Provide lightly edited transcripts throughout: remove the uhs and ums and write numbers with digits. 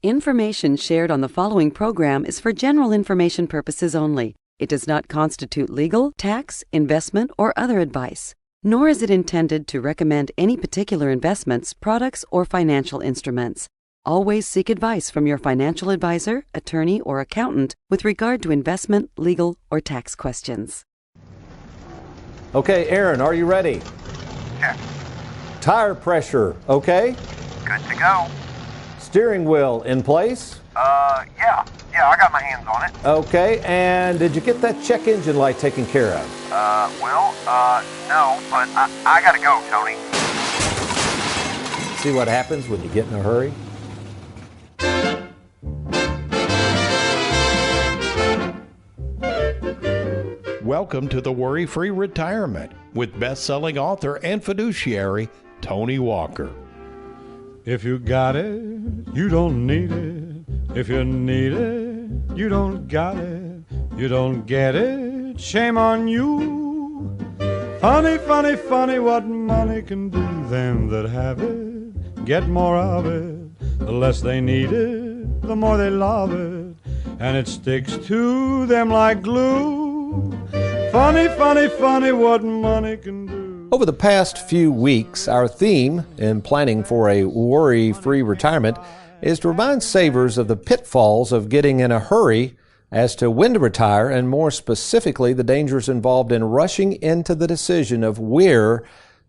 Information shared on the following program is for general information purposes only. It does not constitute legal, tax, investment, or other advice, nor is it intended to recommend any particular investments, products, or financial instruments. Always seek advice from your financial advisor, attorney, or accountant with regard to investment, legal, or tax questions. Okay, Aaron, are you ready? Check. Tire pressure, okay? Good to go. Steering wheel in place? Yeah, I got my hands on it. Okay, and did you get that check engine light taken care of? No, but I gotta go, Tony. See what happens when you get in a hurry? Welcome to the Worry-Free Retirement with best-selling author and fiduciary Tony Walker. If you got it, you don't need it. If you need it, you don't got it. You don't get it, shame on you. Funny, funny, funny what money can do. Them that have it, get more of it. The less they need it, the more they love it. And it sticks to them like glue. Funny, funny, funny what money can do. Over the past few weeks, our theme in planning for a worry-free retirement is to remind savers of the pitfalls of getting in a hurry as to when to retire, and more specifically, the dangers involved in rushing into the decision of where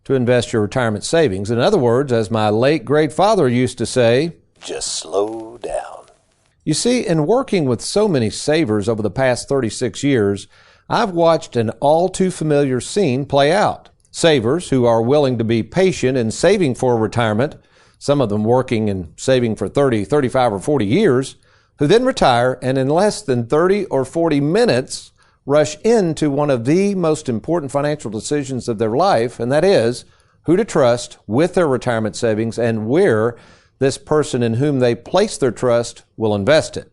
to invest your retirement savings. In other words, as my late great father used to say, just slow down. You see, in working with so many savers over the past 36 years, I've watched an all too familiar scene play out. Savers who are willing to be patient in saving for retirement, some of them working and saving for 30, 35, or 40 years, who then retire and in less than 30 or 40 minutes rush into one of the most important financial decisions of their life, and that is who to trust with their retirement savings and where this person in whom they place their trust will invest it.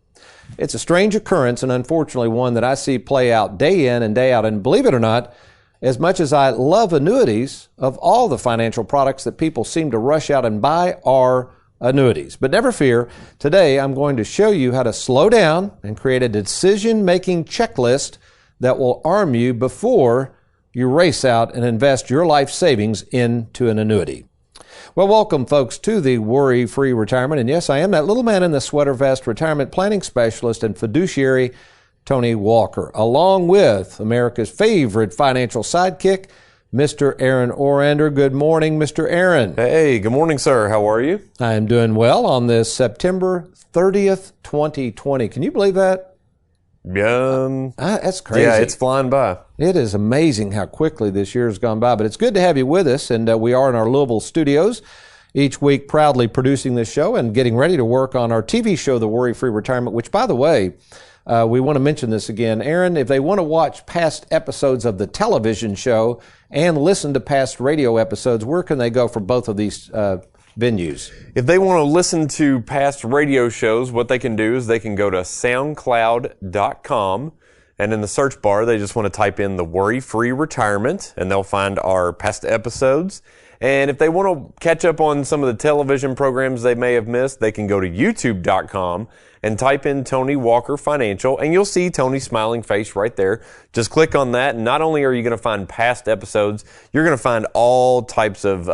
It's a strange occurrence, and unfortunately one that I see play out day in and day out. And believe it or not, as much as I love annuities, of all the financial products that people seem to rush out and buy are annuities. But never fear, today I'm going to show you how to slow down and create a decision-making checklist that will arm you before you race out and invest your life savings into an annuity. Well, welcome, folks, to the Worry-Free Retirement. And yes, I am that little man in the sweater vest, retirement planning specialist and fiduciary, Tony Walker, along with America's favorite financial sidekick, Mr. Aaron Orander. Good morning, Mr. Aaron. Hey, good morning, sir. How are you? I am doing well on this September 30th, 2020. Can you believe that? That's crazy. Yeah, it's flying by. It is amazing how quickly this year has gone by, but it's good to have you with us, and we are in our Louisville studios each week proudly producing this show and getting ready to work on our TV show, The Worry-Free Retirement, which, by the way, we want to mention this again. Aaron, if they want to watch past episodes of the television show and listen to past radio episodes, where can they go for both of these venues? If they want to listen to past radio shows, what they can do is they can go to soundcloud.com, and in the search bar, they just want to type in The Worry-Free Retirement, and they'll find our past episodes. And if they want to catch up on some of the television programs they may have missed, they can go to youtube.com and type in Tony Walker Financial, and you'll see Tony's smiling face right there. Just click on that, and not only are you going to find past episodes, you're going to find all types of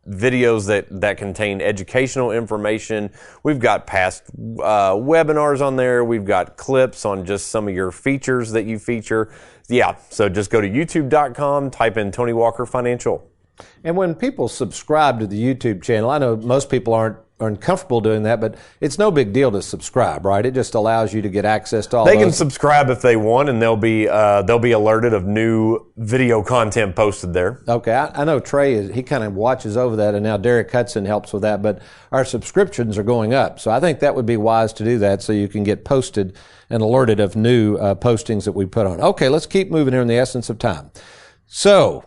videos that contain educational information. We've got past webinars on there. We've got clips on just some of your features that you feature. Yeah, so just go to youtube.com, type in Tony Walker Financial. And when people subscribe to the YouTube channel, I know most people aren't comfortable doing that, but it's no big deal to subscribe, right? It just allows you to get access to all They can subscribe if they want, and they'll be alerted of new video content posted there. Okay, I know Trey, he kind of watches over that, and now Derek Hudson helps with that, but our subscriptions are going up. So I think that would be wise to do that so you can get posted and alerted of new postings that we put on. Okay, let's keep moving here in the essence of time. So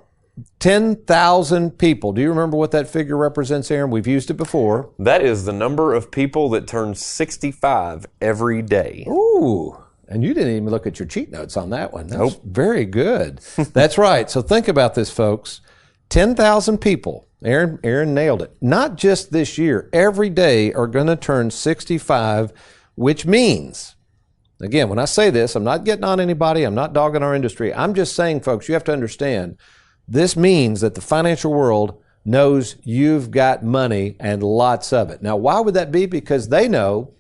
10,000 people. Do you remember what that figure represents, Aaron? We've used it before. That is the number of people that turn 65 every day. Ooh, and you didn't even look at your cheat notes on that one. That's very good. That's right. So think about this, folks. 10,000 people Aaron nailed it. Not just this year. Every day are going to turn 65, which means, again, when I say this, I'm not getting on anybody. I'm not dogging our industry. I'm just saying, folks, you have to understand, this means that the financial world knows you've got money and lots of it. Now, why would that be? Because they know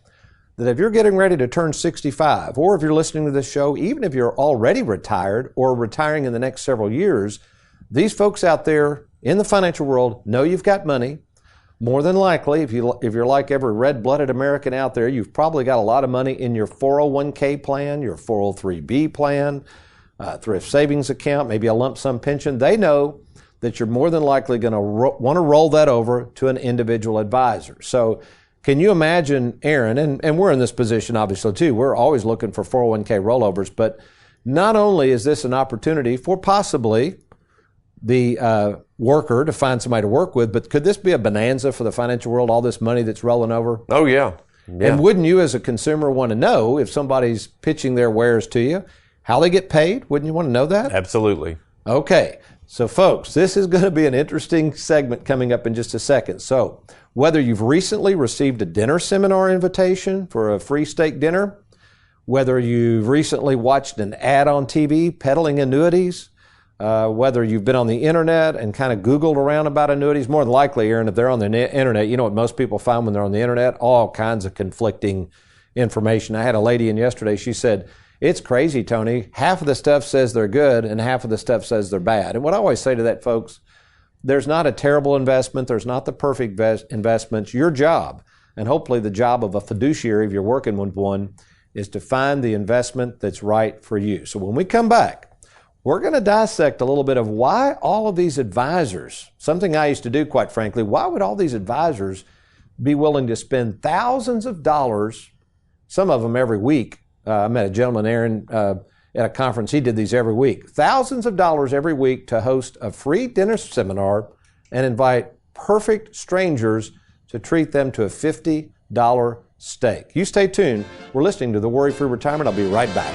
that if you're getting ready to turn 65, or if you're listening to this show, even if you're already retired or retiring in the next several years, these folks out there in the financial world know you've got money. More than likely, if you're like every red-blooded American out there, you've probably got a lot of money in your 401k plan, your 403b plan, thrift savings account, maybe a lump sum pension. They know that you're more than likely going to want to roll that over to an individual advisor. So can you imagine, Aaron, and we're in this position obviously too, we're always looking for 401k rollovers, but not only is this an opportunity for possibly the worker to find somebody to work with, but could this be a bonanza for the financial world, all this money that's rolling over? Oh, yeah. And wouldn't you as a consumer want to know if somebody's pitching their wares to you, how they get paid? Wouldn't you want to know that? Absolutely. Okay. So folks, this is going to be an interesting segment coming up in just a second. So whether you've recently received a dinner seminar invitation for a free steak dinner, whether you've recently watched an ad on TV peddling annuities, whether you've been on the internet and kind of Googled around about annuities, more than likely, Aaron, if they're on the internet, you know what most people find when they're on the internet? All kinds of conflicting information. I had a lady in yesterday, she said, "It's crazy, Tony. Half of the stuff says they're good and half of the stuff says they're bad." And what I always say to that, folks, there's not a terrible investment. There's not the perfect investment. Your job, and hopefully the job of a fiduciary if you're working with one, is to find the investment that's right for you. So when we come back, we're going to dissect a little bit of why all of these advisors, something I used to do, quite frankly, why would all these advisors be willing to spend thousands of dollars, some of them every week? I met a gentleman, Aaron, at a conference. He did these every week. Thousands of dollars every week to host a free dinner seminar and invite perfect strangers to treat them to a $50 steak. You stay tuned. We're listening to The Worry-Free Retirement. I'll be right back.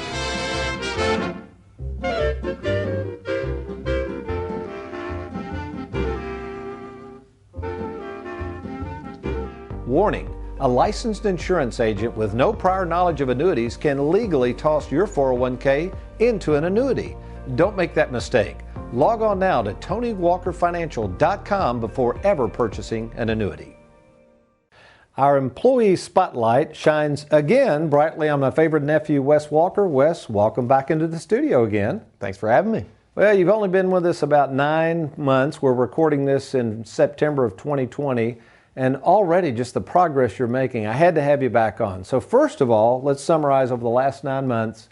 Warning. A licensed insurance agent with no prior knowledge of annuities can legally toss your 401k into an annuity. Don't make that mistake. Log on now to TonyWalkerFinancial.com before ever purchasing an annuity. Our employee spotlight shines again brightly on my favorite nephew, Wes Walker. Wes, welcome back into the studio again. Thanks for having me. Well, you've only been with us about 9 months. We're recording this in September of 2020. And already just the progress you're making, I had to have you back on. So first of all, let's summarize over the last 9 months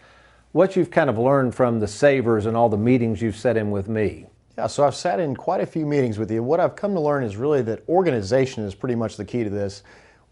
what you've kind of learned from the savers and all the meetings you've sat in with me. Yeah, so I've sat in quite a few meetings with you. What I've come to learn is really that organization is pretty much the key to this.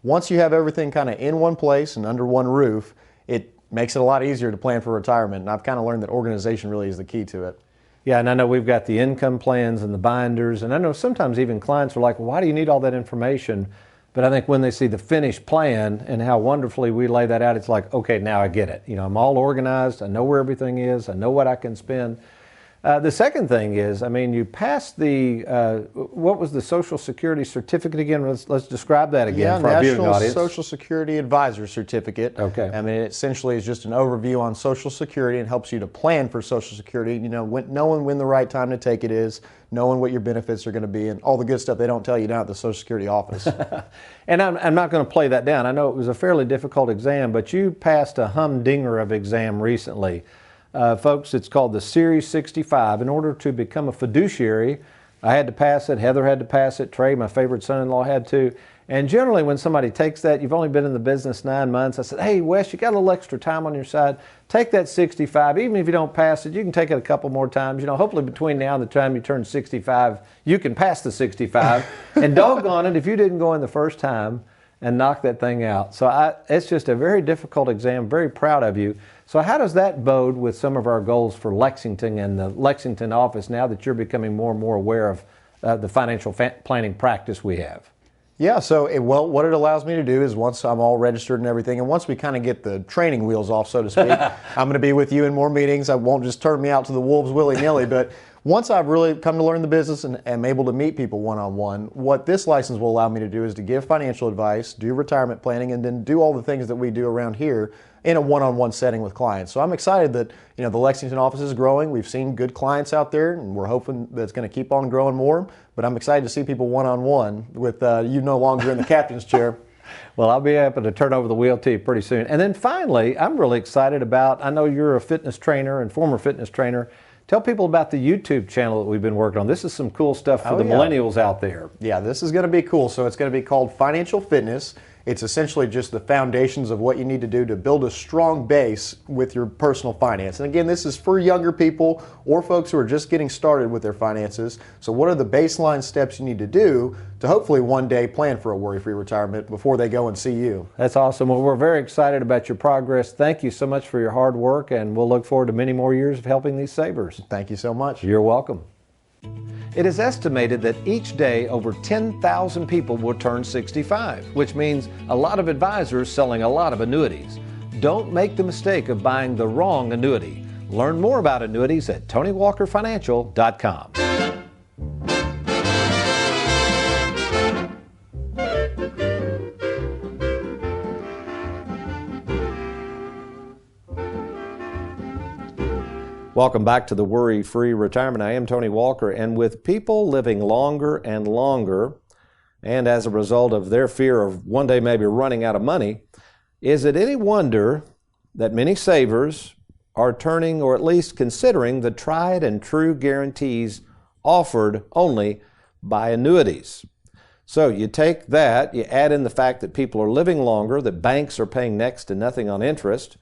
Once you have everything kind of in one place and under one roof, it makes it a lot easier to plan for retirement. And I've kind of learned that organization really is the key to it. Yeah, and I know we've got the income plans and the binders, and I know sometimes even clients are like, well, why do you need all that information? But I think when they see the finished plan and how wonderfully we lay that out, it's like, okay, now I get it. You know, I'm all organized. I know where everything is. I know what I can spend. The second thing is, I mean, you passed the, what was the Social Security certificate again? Let's describe that again for our viewing audience. National Social Security Advisor Certificate. Okay. I mean, it essentially is just an overview on Social Security and helps you to plan for Social Security, you know, knowing when the right time to take it is, knowing what your benefits are going to be, and all the good stuff they don't tell you down at the Social Security office. And I'm not going to play that down. I know it was a fairly difficult exam, but you passed a humdinger of exam recently. Folks, it's called the Series 65. In order to become a fiduciary, I had to pass it, Heather had to pass it, Trey, my favorite son-in-law, had to. And generally when somebody takes that, you've only been in the business 9 months, I said, hey, Wes, you got a little extra time on your side. Take that 65. Even if you don't pass it, you can take it a couple more times. You know, hopefully between now and the time you turn 65, you can pass the 65. And doggone it, if you didn't go in the first time and knock that thing out. So it's just a very difficult exam, very proud of you. So how does that bode with some of our goals for Lexington and the Lexington office now that you're becoming more and more aware of the financial planning practice we have? Yeah, so what it allows me to do is once I'm all registered and everything, and once we kind of get the training wheels off, so to speak, I'm going to be with you in more meetings. I won't just turn me out to the wolves willy-nilly, but once I've really come to learn the business and am able to meet people one-on-one, what this license will allow me to do is to give financial advice, do retirement planning, and then do all the things that we do around here in a one-on-one setting with clients. So I'm excited that the Lexington office is growing. We've seen good clients out there, and we're hoping that it's going to keep on growing more. But I'm excited to see people one-on-one with you no longer in the captain's chair. Well, I'll be happy to turn over the wheel to you pretty soon. And then finally, I'm really excited about, I know you're a fitness trainer and former fitness trainer. Tell people about the YouTube channel that we've been working on. This is some cool stuff for the millennials out there. Yeah, this is going to be cool. So it's going to be called Financial Fitness. It's essentially just the foundations of what you need to do to build a strong base with your personal finance. And again, this is for younger people or folks who are just getting started with their finances. So what are the baseline steps you need to do to hopefully one day plan for a worry-free retirement before they go and see you? That's awesome. Well, we're very excited about your progress. Thank you so much for your hard work, and we'll look forward to many more years of helping these savers. Thank you so much. You're welcome. It is estimated that each day over 10,000 people will turn 65, which means a lot of advisors selling a lot of annuities. Don't make the mistake of buying the wrong annuity. Learn more about annuities at TonyWalkerFinancial.com. Welcome back to the Worry-Free Retirement. I am Tony Walker, and with people living longer and longer, and as a result of their fear of one day maybe running out of money, is it any wonder that many savers are turning, or at least considering, the tried and true guarantees offered only by annuities? So you take that, you add in the fact that people are living longer, that banks are paying next to nothing on interest,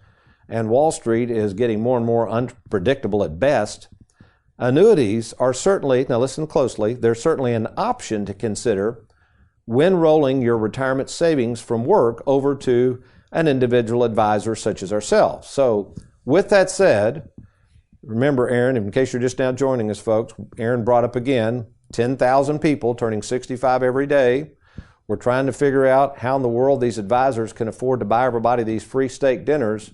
and Wall Street is getting more and more unpredictable at best. Annuities are certainly, now listen closely, they're certainly an option to consider when rolling your retirement savings from work over to an individual advisor such as ourselves. So with that said, remember, Aaron, in case you're just now joining us, folks, Aaron brought up again 10,000 people turning 65 every day. We're trying to figure out how in the world these advisors can afford to buy everybody these free steak dinners.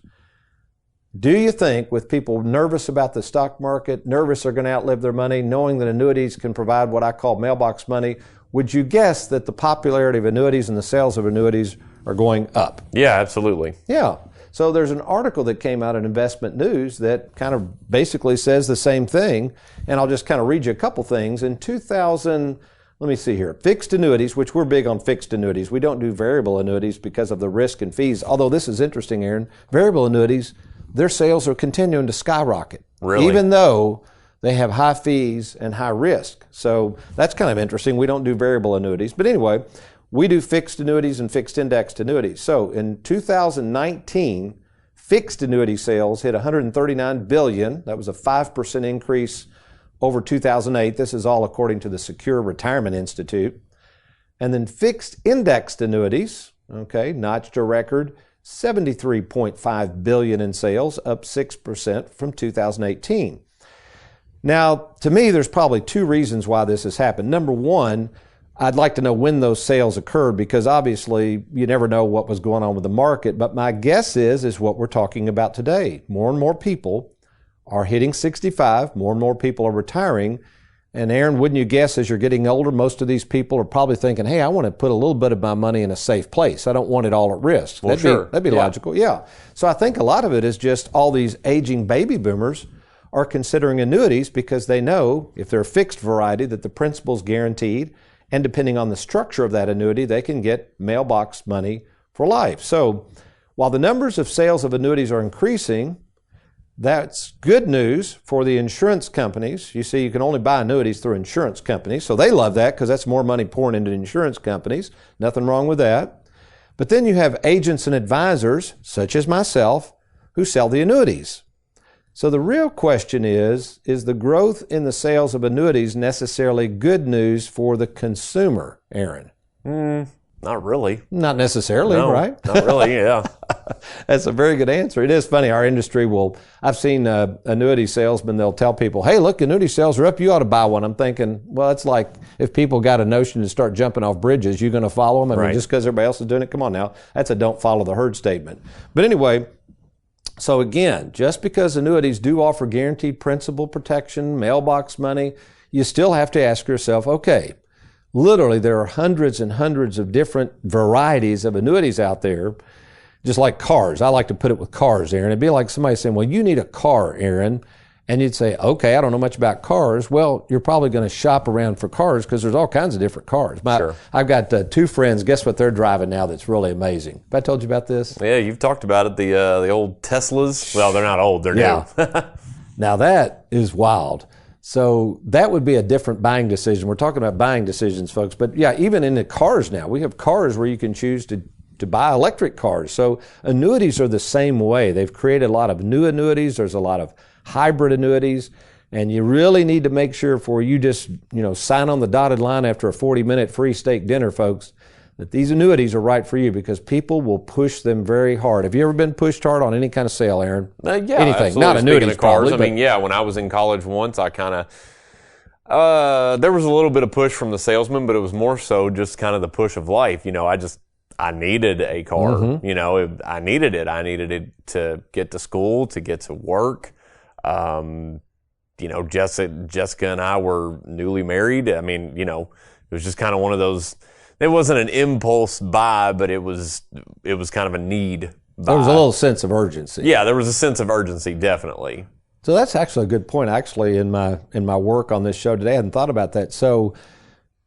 Do you think, with people nervous about the stock market, nervous they're going to outlive their money, knowing that annuities can provide what I call mailbox money, would you guess that the popularity of annuities and the sales of annuities are going up? Yeah, absolutely. Yeah. So there's an article that came out in Investment News that kind of basically says the same thing, and I'll just kind of read you a couple things. In 2000, let me see here, fixed annuities, which we're big on fixed annuities. We don't do variable annuities because of the risk and fees, although this is interesting, Aaron. Variable annuities, their sales are continuing to skyrocket. Really? Even though they have high fees and high risk. So that's kind of interesting. We don't do variable annuities. But anyway, we do fixed annuities and fixed indexed annuities. So in 2019, fixed annuity sales hit $139 billion. That was a 5% increase over 2008. This is all according to the Secure Retirement Institute. And then fixed indexed annuities, notched a record $73.5 billion in sales, up 6% from 2018. Now, to me, there's probably two reasons why this has happened. Number one, I'd like to know when those sales occurred, because obviously you never know what was going on with the market. But my guess is what we're talking about today. More and more people are hitting 65. More and more people are retiring. And Aaron, wouldn't you guess, as you're getting older, most of these people are probably thinking, hey, I want to put a little bit of my money in a safe place. I don't want it all at risk. Well, That'd be logical. Yeah. So I think a lot of it is just all these aging baby boomers are considering annuities because they know, if they're a fixed variety, that the principal's guaranteed, and depending on the structure of that annuity, they can get mailbox money for life. So while the numbers of sales of annuities are increasing, that's good news for the insurance companies. You see, you can only buy annuities through insurance companies, so they love that because that's more money pouring into insurance companies. Nothing wrong with that. But then you have agents and advisors, such as myself, who sell the annuities. So the real question is the growth in the sales of annuities necessarily good news for the consumer, Aaron? Not really. Not necessarily, no, right? Not really, yeah. That's a very good answer. It is funny. Our industry I've seen annuity salesmen, they'll tell people, hey, look, annuity sales are up. You ought to buy one. I'm thinking, well, it's like if people got a notion to start jumping off bridges, you're going to follow them? I mean, just because everybody else is doing it? Come on now. That's a don't follow the herd statement. But anyway, So again, just because annuities do offer guaranteed principal protection, mailbox money, you still have to ask yourself, okay, literally there are hundreds and hundreds of different varieties of annuities out there, just like cars. I like to put it with cars, Aaron. It'd be like somebody saying, well, you need a car, Aaron. And you'd say, okay, I don't know much about cars. Well, you're probably going to shop around for cars because there's all kinds of different cars. Sure. I've got two friends. Guess what they're driving now that's really amazing? Have I told you about this? Yeah, you've talked about it, the old Teslas. Well, they're not old, they're new. Now that is wild. So that would be a different buying decision. We're talking about buying decisions, folks. But yeah, even in the cars now, we have cars where you can choose to buy electric cars. So annuities are the same way. They've created a lot of new annuities. There's a lot of hybrid annuities. And you really need to make sure before you just, sign on the dotted line after a 40-minute free steak dinner, folks, that these annuities are right for you because people will push them very hard. Have you ever been pushed hard on any kind of sale, Aaron? Yeah, anything. Absolutely. Not annuities, Speaking of cars, probably, when I was in college once, I kind of, there was a little bit of push from the salesman, but it was more so just kind of the push of life. I needed a car. Mm-hmm. I needed it. I needed it to get to school, to get to work. Jessica and I were newly married. I mean, it was just kind of one of those. It wasn't an impulse buy, but it was kind of a need buy. There was a little sense of urgency. Yeah, there was a sense of urgency, definitely. So that's actually a good point. Actually, in my work on this show today, I hadn't thought about that. So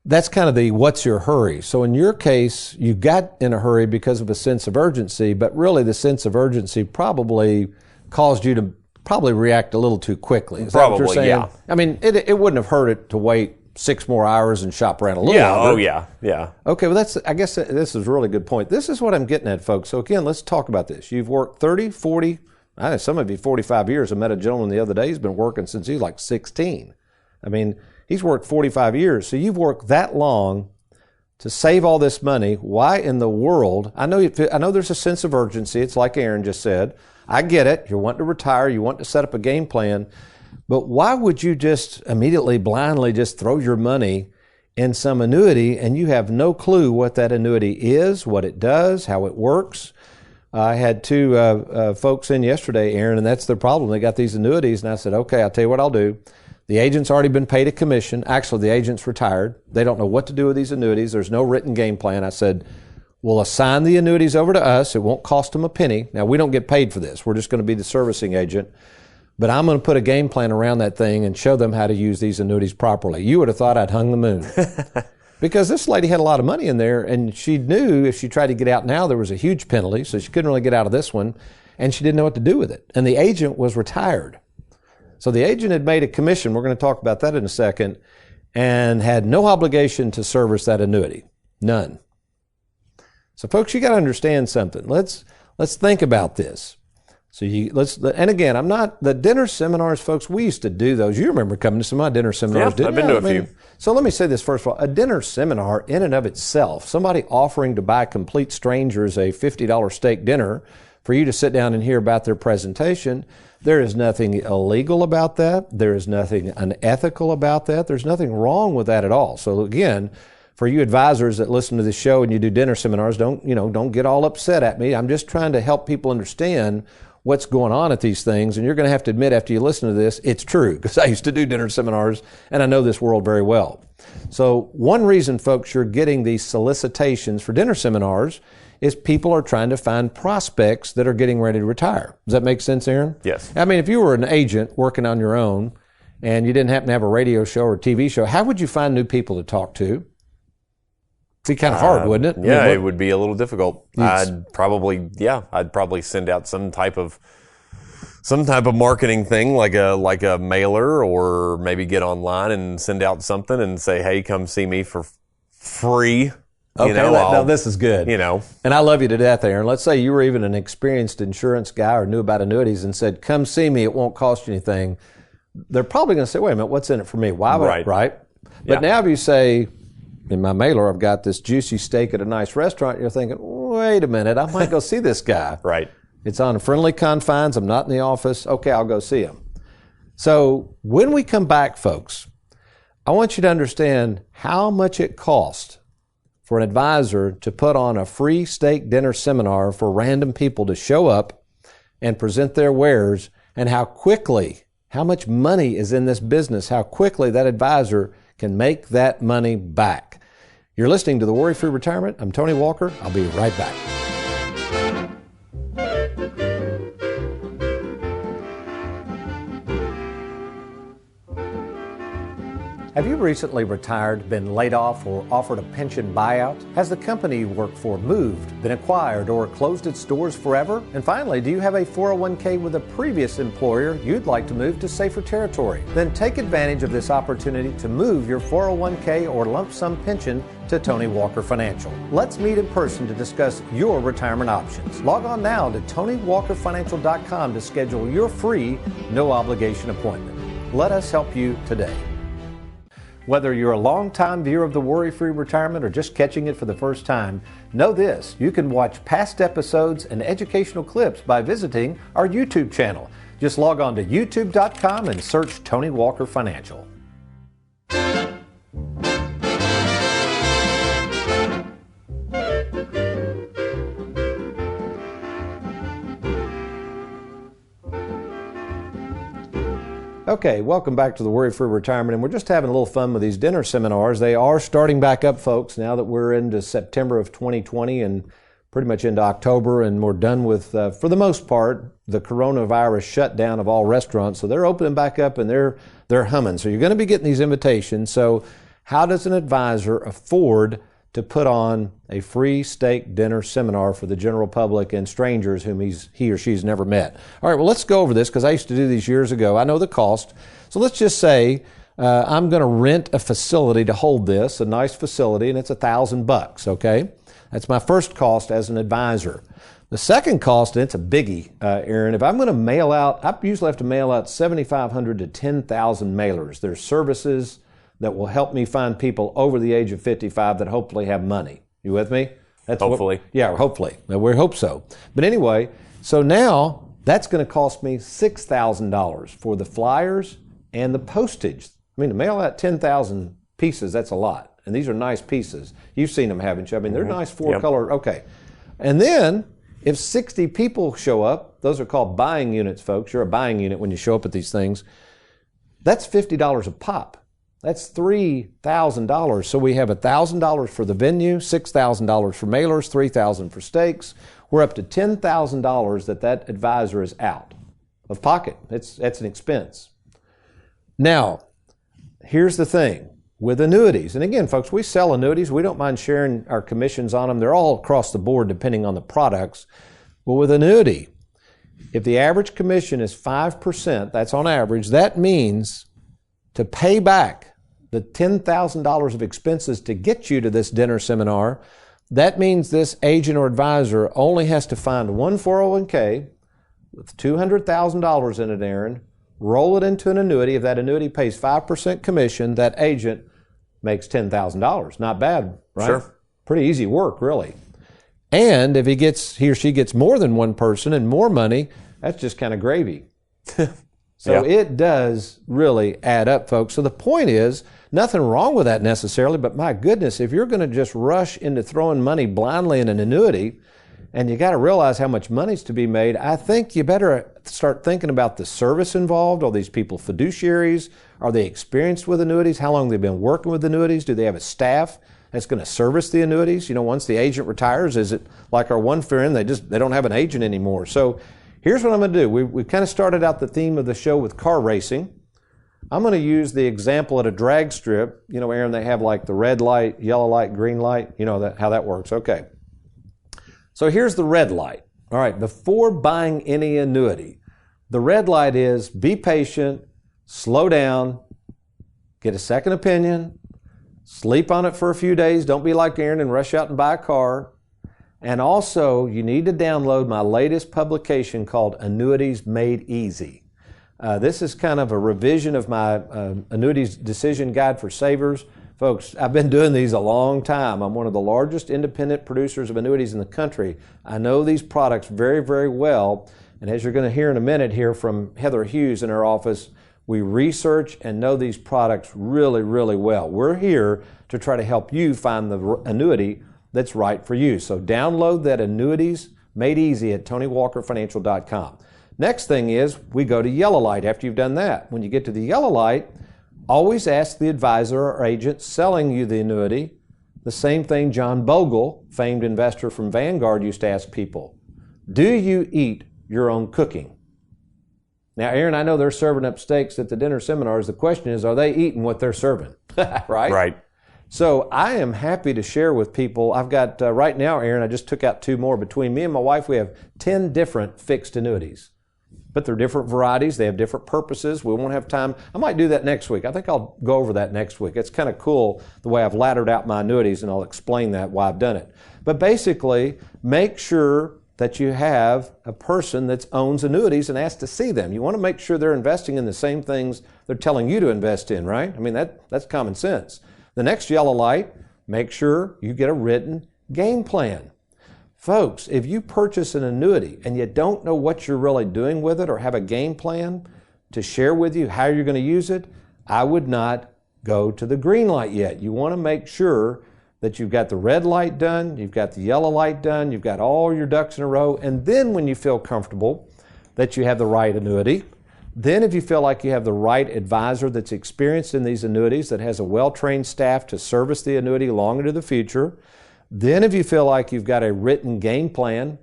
that's kind of the what's your hurry. So in your case, you got in a hurry because of a sense of urgency, but really the sense of urgency probably caused you to probably react a little too quickly. Is that what you're saying? Yeah. I mean, it wouldn't have hurt it to wait 6 more hours and shop around a little longer. Oh, yeah. Okay, well, I guess this is a really good point. This is what I'm getting at, folks. So again, let's talk about this. You've worked 30, 40, I know some of you 45 years. I met a gentleman the other day. He's been working since he was like 16. I mean, he's worked 45 years. So you've worked that long to save all this money. Why in the world? I know there's a sense of urgency. It's like Aaron just said. I get it. You want to retire. You want to set up a game plan. But why would you just immediately blindly just throw your money in some annuity and you have no clue what that annuity is, what it does, how it works? I had two folks in yesterday, Aaron, and that's their problem. They got these annuities, and I said, okay, I'll tell you what I'll do. The agent's already been paid a commission. Actually, the agent's retired. They don't know what to do with these annuities. There's no written game plan. I said, we'll assign the annuities over to us. It won't cost them a penny. Now, we don't get paid for this. We're just going to be the servicing agent. But I'm going to put a game plan around that thing and show them how to use these annuities properly. You would have thought I'd hung the moon. Because this lady had a lot of money in there, and she knew if she tried to get out now, there was a huge penalty, so she couldn't really get out of this one, and she didn't know what to do with it. And the agent was retired. So the agent had made a commission, we're going to talk about that in a second, and had no obligation to service that annuity. None. So folks, you got to understand something. Let's think about this. So and again, I'm not, the dinner seminars, folks, we used to do those. You remember coming to some of my dinner seminars, Yeah, I've been to a few. So let me say this first of all. A dinner seminar in and of itself, somebody offering to buy complete strangers a $50 steak dinner for you to sit down and hear about their presentation, there is nothing illegal about that. There is nothing unethical about that. There's nothing wrong with that at all. So again, for you advisors that listen to this show and you do dinner seminars, don't get all upset at me. I'm just trying to help people understand what's going on at these things. And you're going to have to admit after you listen to this, it's true, because I used to do dinner seminars and I know this world very well. So one reason, folks, you're getting these solicitations for dinner seminars is people are trying to find prospects that are getting ready to retire. Does that make sense, Aaron? Yes. I mean, if you were an agent working on your own and you didn't happen to have a radio show or a TV show, how would you find new people to talk to? It'd be kind of hard, wouldn't it? Yeah, it would be a little difficult. I'd probably send out some type of marketing thing, like a mailer, or maybe get online and send out something and say, hey, come see me for free. Okay, now this is good. And I love you to death, Aaron. Let's say you were even an experienced insurance guy or knew about annuities and said, come see me, it won't cost you anything. They're probably going to say, wait a minute, what's in it for me? Why would I, right? But now if you say, in my mailer, I've got this juicy steak at a nice restaurant, you're thinking, wait a minute, I might go see this guy. Right. It's on friendly confines. I'm not in the office. Okay, I'll go see him. So when we come back, folks, I want you to understand how much it costs for an advisor to put on a free steak dinner seminar for random people to show up and present their wares, and how much money is in this business, how quickly that advisor can make that money back. You're listening to The Worry-Free Retirement. I'm Tony Walker. I'll be right back. Have you recently retired, been laid off, or offered a pension buyout? Has the company you work for moved, been acquired, or closed its doors forever? And finally, do you have a 401k with a previous employer you'd like to move to safer territory? Then take advantage of this opportunity to move your 401k or lump sum pension to Tony Walker Financial. Let's meet in person to discuss your retirement options. Log on now to TonyWalkerFinancial.com to schedule your free, no obligation appointment. Let us help you today. Whether you're a long-time viewer of The Worry-Free Retirement or just catching it for the first time, know this: you can watch past episodes and educational clips by visiting our YouTube channel. Just log on to youtube.com and search Tony Walker Financial. Okay, welcome back to the Worry-Free Retirement, and we're just having a little fun with these dinner seminars. They are starting back up, folks, now that we're into September of 2020 and pretty much into October, and we're done with, for the most part, the coronavirus shutdown of all restaurants. So they're opening back up and they're humming. So you're going to be getting these invitations. So how does an advisor afford to put on a free steak dinner seminar for the general public and strangers whom he or she's never met? All right, well, let's go over this because I used to do these years ago. I know the cost. So let's just say I'm going to rent a facility to hold this, a nice facility, and it's $1,000, okay? That's my first cost as an advisor. The second cost, and it's a biggie, Aaron, if I'm going to mail out, I usually have to mail out 7,500 to 10,000 mailers. There's services that will help me find people over the age of 55 that hopefully have money. You with me? Hopefully. Hopefully. We hope so. But anyway, so now that's going to cost me $6,000 for the flyers and the postage. I mean, to mail out 10,000 pieces, that's a lot. And these are nice pieces. You've seen them, haven't you? I mean, they're nice four-color. Okay. And then if 60 people show up, those are called buying units, folks. You're a buying unit when you show up at these things. That's $50 a pop. That's $3,000. So we have $1,000 for the venue, $6,000 for mailers, $3,000 for steaks. We're up to $10,000 that advisor is out of pocket. That's an expense. Now, here's the thing with annuities. And again, folks, we sell annuities. We don't mind sharing our commissions on them. They're all across the board depending on the products. But with annuity, if the average commission is 5%, that's on average, that means to pay back the $10,000 of expenses to get you to this dinner seminar, that means this agent or advisor only has to find one 401k with $200,000 in it, Aaron, roll it into an annuity. If that annuity pays 5% commission, that agent makes $10,000. Not bad, right? Sure. Pretty easy work, really. And if he or she gets more than one person and more money, that's just kind of gravy. So It does really add up, folks. So the point is, nothing wrong with that necessarily, but my goodness, if you're going to just rush into throwing money blindly in an annuity, and you got to realize how much money's to be made, I think you better start thinking about the service involved. Are these people fiduciaries? Are they experienced with annuities? How long have they been working with annuities? Do they have a staff that's going to service the annuities? You know, once the agent retires, is it like our one friend, they don't have an agent anymore? So here's what I'm going to do. We kind of started out the theme of the show with car racing. I'm going to use the example at a drag strip. You know, Aaron, they have like the red light, yellow light, green light. You know how that works. Okay. So here's the red light. All right, before buying any annuity, the red light is be patient, slow down, get a second opinion, sleep on it for a few days. Don't be like Aaron and rush out and buy a car. And also, you need to download my latest publication called Annuities Made Easy. This is kind of a revision of my Annuities Decision Guide for Savers. Folks, I've been doing these a long time. I'm one of the largest independent producers of annuities in the country. I know these products very, very well. And as you're going to hear in a minute here from Heather Hughes in our office, we research and know these products really, really well. We're here to try to help you find the annuity that's right for you. So download that Annuities made easy at TonyWalkerFinancial.com. Next thing is we go to yellow light after you've done that. When you get to the yellow light, always ask the advisor or agent selling you the annuity the same thing John Bogle, famed investor from Vanguard, used to ask people. Do you eat your own cooking? Now, Aaron, I know they're serving up steaks at the dinner seminars. The question is, are they eating what they're serving? Right? Right. So I am happy to share with people. I've got, right now, Aaron, I just took out 2 more. Between me and my wife, we have 10 different fixed annuities. But they're different varieties. They have different purposes. We won't have time. I might do that next week. I think I'll go over that next week. It's kind of cool the way I've laddered out my annuities, and I'll explain that why I've done it. But basically, make sure that you have a person that owns annuities and asks to see them. You want to make sure they're investing in the same things they're telling you to invest in, right? I mean, that's common sense. The next yellow light, make sure you get a written game plan. Folks, if you purchase an annuity and you don't know what you're really doing with it or have a game plan to share with you how you're going to use it, I would not go to the green light yet. You want to make sure that you've got the red light done, you've got the yellow light done, you've got all your ducks in a row, and then when you feel comfortable that you have the right annuity, then if you feel like you have the right advisor that's experienced in these annuities, that has a well-trained staff to service the annuity long into the future, then if you feel like you've got a written game plan,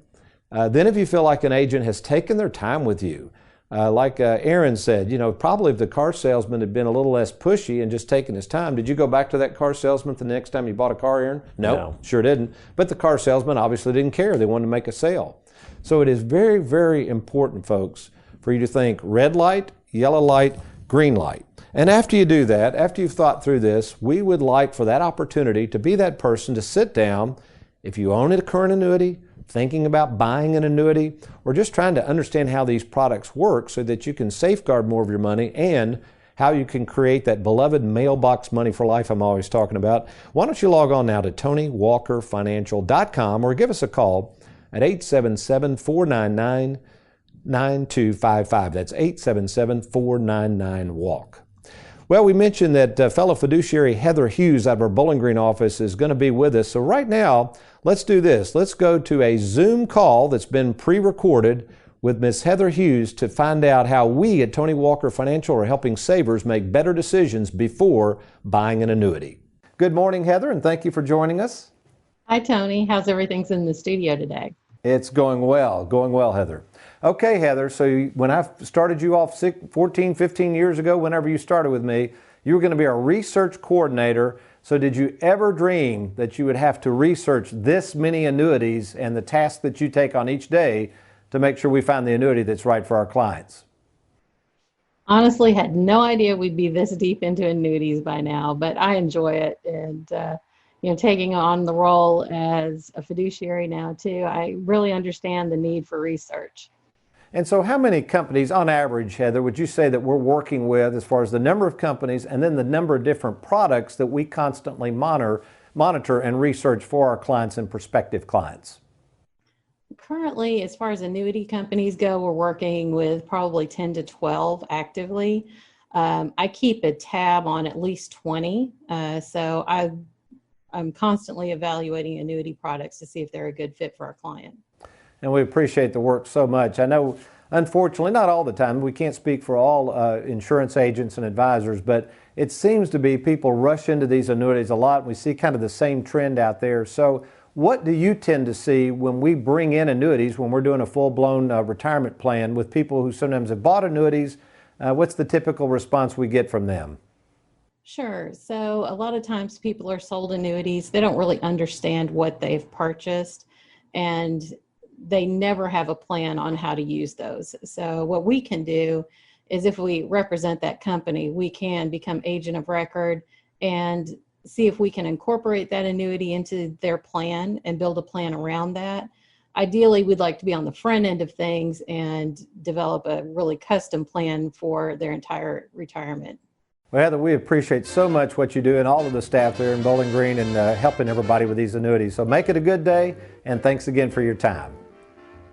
then if you feel like an agent has taken their time with you, like Aaron said, probably if the car salesman had been a little less pushy and just taken his time, did you go back to that car salesman the next time you bought a car, Aaron? No, sure didn't. But the car salesman obviously didn't care. They wanted to make a sale. So it is very, very important, folks, for you to think red light, yellow light, green light. And after you do that, after you've thought through this, we would like for that opportunity to be that person to sit down, if you own a current annuity, thinking about buying an annuity, or just trying to understand how these products work so that you can safeguard more of your money and how you can create that beloved mailbox money for life I'm always talking about. Why don't you log on now to TonyWalkerFinancial.com or give us a call at 877-499-9255. That's 877-499-WALK. Well, we mentioned that fellow fiduciary Heather Hughes out of our Bowling Green office is going to be with us. So right now, let's do this. Let's go to a Zoom call that's been pre-recorded with Miss Heather Hughes to find out how we at Tony Walker Financial are helping savers make better decisions before buying an annuity. Good morning, Heather, and thank you for joining us. Hi, Tony. How's everything in the studio today? It's going well, Heather. Okay, Heather, so when I started you off 14, 15 years ago, whenever you started with me, you were going to be a research coordinator. So did you ever dream that you would have to research this many annuities and the task that you take on each day to make sure we find the annuity that's right for our clients? Honestly, had no idea we'd be this deep into annuities by now, but I enjoy it. And, taking on the role as a fiduciary now too, I really understand the need for research. And so how many companies, on average, Heather, would you say that we're working with as far as the number of companies and then the number of different products that we constantly monitor and research for our clients and prospective clients? Currently, as far as annuity companies go, we're working with probably 10 to 12 actively. I keep a tab on at least 20. So I'm constantly evaluating annuity products to see if they're a good fit for our client. And we appreciate the work so much. I know, unfortunately, not all the time. We can't speak for all insurance agents and advisors, but it seems to be people rush into these annuities a lot. We see kind of the same trend out there. So what do you tend to see when we bring in annuities, when we're doing a full-blown retirement plan with people who sometimes have bought annuities? What's the typical response we get from them? Sure. So a lot of times people are sold annuities. They don't really understand what they've purchased, and they never have a plan on how to use those. So what we can do is, if we represent that company, we can become agent of record and see if we can incorporate that annuity into their plan and build a plan around that. Ideally, we'd like to be on the front end of things and develop a really custom plan for their entire retirement. Well, Heather, we appreciate so much what you do and all of the staff there in Bowling Green and helping everybody with these annuities. So make it a good day, and thanks again for your time.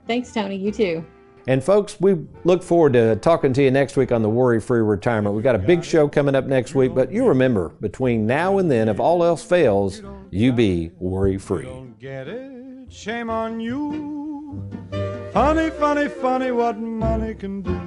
Thanks, Tony. You too. And folks, we look forward to talking to you next week on the Worry-Free Retirement. We've got a big show coming up next week, but you remember, between now and then, if all else fails, you be worry-free. Don't get it, shame on you. Funny, funny, funny what money can do.